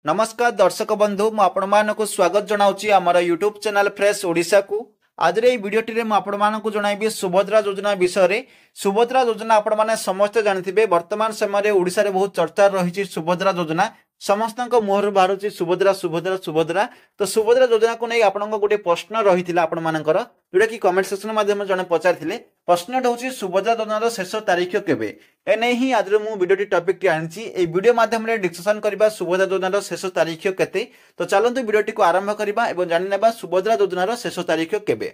नमस्कार दर्शक बंधु मु आपण मानकु स्वागत जनाउची हमर यूट्यूब चैनल फ्रेश ओडिशा को आज रे वीडियोटी रे मु आपण मानकु जणाइबी सुभद्रा योजना विषय रे। सुभद्रा योजना आपण माने समस्त जानिथिबे वर्तमान समय रे ओडिशा रे बहुत चर्चा रहिछि सुभद्रा योजना समस्त मुहर बाहर सुभद्रा सुभद्रा सुभद्रा तो सुभद्रा योजना को नहीं आपण गोटे प्रश्न रही आपण मानकर जोटा कि कमेंट सेक्शन माध्यम जने पचारि प्रश्न हूँ सुभद्रा योजनार शेष तारीख केबे एने ही आज मु वीडियो टॉपिक टी आनी ए वीडियो माध्यम डिस्कशन करबा सुभद्रा योजनार शेष तारीख केते। तो चलतु वीडियो को आरंभ करबा एवं जानि नेबा सुभद्रा योजनार शेष तारीख केबे।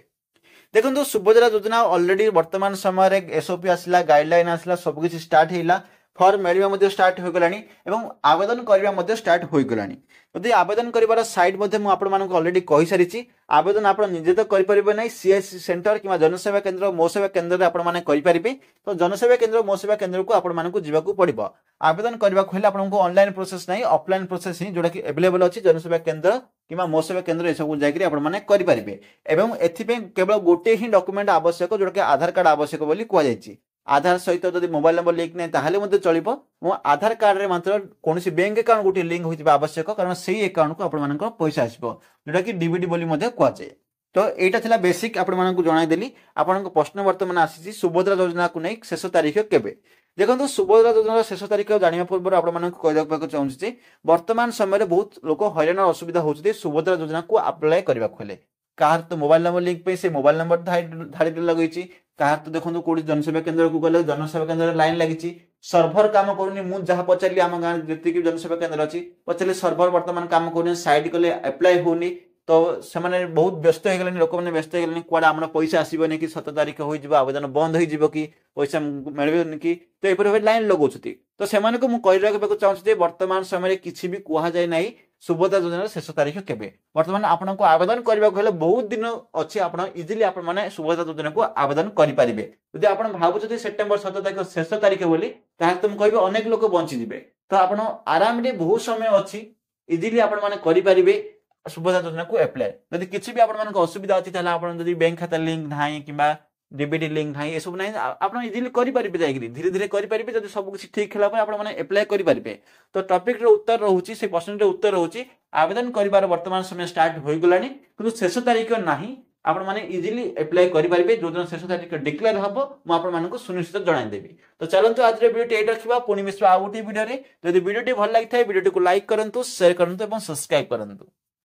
देखो सुभद्रा योजना ऑलरेडी वर्तमान समय एसओपी आसला गाइडलाइन आसला सबकिछ स्टार्ट हैला फॉर्म मिलवा स्टार्ट हो गलानी एवं आवेदन करबा स्टार्ट हो गलानी। यदि आवेदन करिवार साइट ऑलरेडी कहि सारिछि आवेदन आपण निजे तो करि परिबे नै सीएससी सेंटर किबा जनसेवा केंद्र मो सेवा केंद्र रे आपण माने करि परिबे। तो जनसेवा केंद्र मो सेवा केंद्र को आपण मानकु जिबाकू पड़िबो आवेदन करबा खोले आपनको ऑनलाइन प्रोसेस नै ऑफलाइन प्रोसेस ही जोडा कि अवेलेबल अछि जनसेवा केंद्र किबा मो सेवा केंद्र ए सब जाय कि आपण माने करि परिबे एवं एथिपे केवल गोटे ही डॉक्यूमेंट आवश्यक जोडा कि आधार कार्ड आवश्यक बोली कुआ जायछि। आधार सहित जब मोबाइल नंबर लिंक नहीं ताहले चलो आधार कार्ड रे मात्र कौन बैंक अकाउंट गोटे लिंक होती आवश्यक कारण से अकाउंट को आपण पैसा आसो जोटा कि डीबीडी बोली कहुए। तो यहाँ था बेसिक आपण जनईदेली आपण प्रश्न बर्तमान आसी सुभद्रा योजना को नहीं शेष तारीख केबे। देखो सुभद्रा योजना शेष तारीख जाना पूर्व आपको चाहूँगी वर्तमान समय बहुत लोक हैरान असुविधा होती सुभद्रा योजना को अप्लाई करने खोले कहार तो मोबाइल नंबर लिंक पे से मोबाइल नंबर धाड़ी लगे कहार तो देखो कौटी जनसेवा केंद्र को गले जनसेवा केंद्र लाइन लगी सर्भर काम करूनी मुझे जहाँ पचारि आम गाँव जी जनसेवा केंद्र अच्छी पचारे सर्भर बर्तमान काम कर साइड कले अप्लाई होनी तो से बहुत व्यस्त हो गले लोक मैंने व्यस्त हो गले कौड़ा आम पैसा आसबनी कि 7 तारीख हो आवेदन बंद हो कि पैसा मिलबनी कि तो ये लाइन लगाऊँ तो से मुझे चाहूँगी वर्तमान समय किसी भी कहुए ना सुभद्रा योजना शेष तारीख केबे। वर्तमान आपको आवेदन करने बहुत दिन अच्छी आप इजिली आप सुभद्रा योजना को आवेदन करेंगे। यदि आप भावुं सेप्टेम्बर 7 तारीख शेष तारीख बोली तो मुझे कह अनेक लोक बंचीजे तो आप आराम बहुत समय अच्छी इजिली आपरे सुभद्रा योजना को अप्लाई। यदि किसी भी आप असुविधा अच्छी बैंक खाता लिंक ना कि डीबीडी लिंक ना ये सब ना आप इजिली करेंगे धीरे धीरे करेंगे जब सब कुछ ठीक है अप्लाई करेंगे। तो टॉपिक उत्तर रोचे से प्रश्न उत्तर रोचे आवेदन कर वर्तमान समय स्टार्ट हो गलानी कि शेष तारीख ना आपण माने इजिली अप्लाई करेंगे जो दिन शेष तारीख डिक्लेयर हम मुझे सुनिश्चित जनईदेवी। तो चलते आज वीडियो ये रखा पुणी मिश्र आउ गोटे वीडियो। जब वीडियो भल लगी वीडियो को लाइक करूँ शेयर करूँ और सब्सक्राइब करूँ।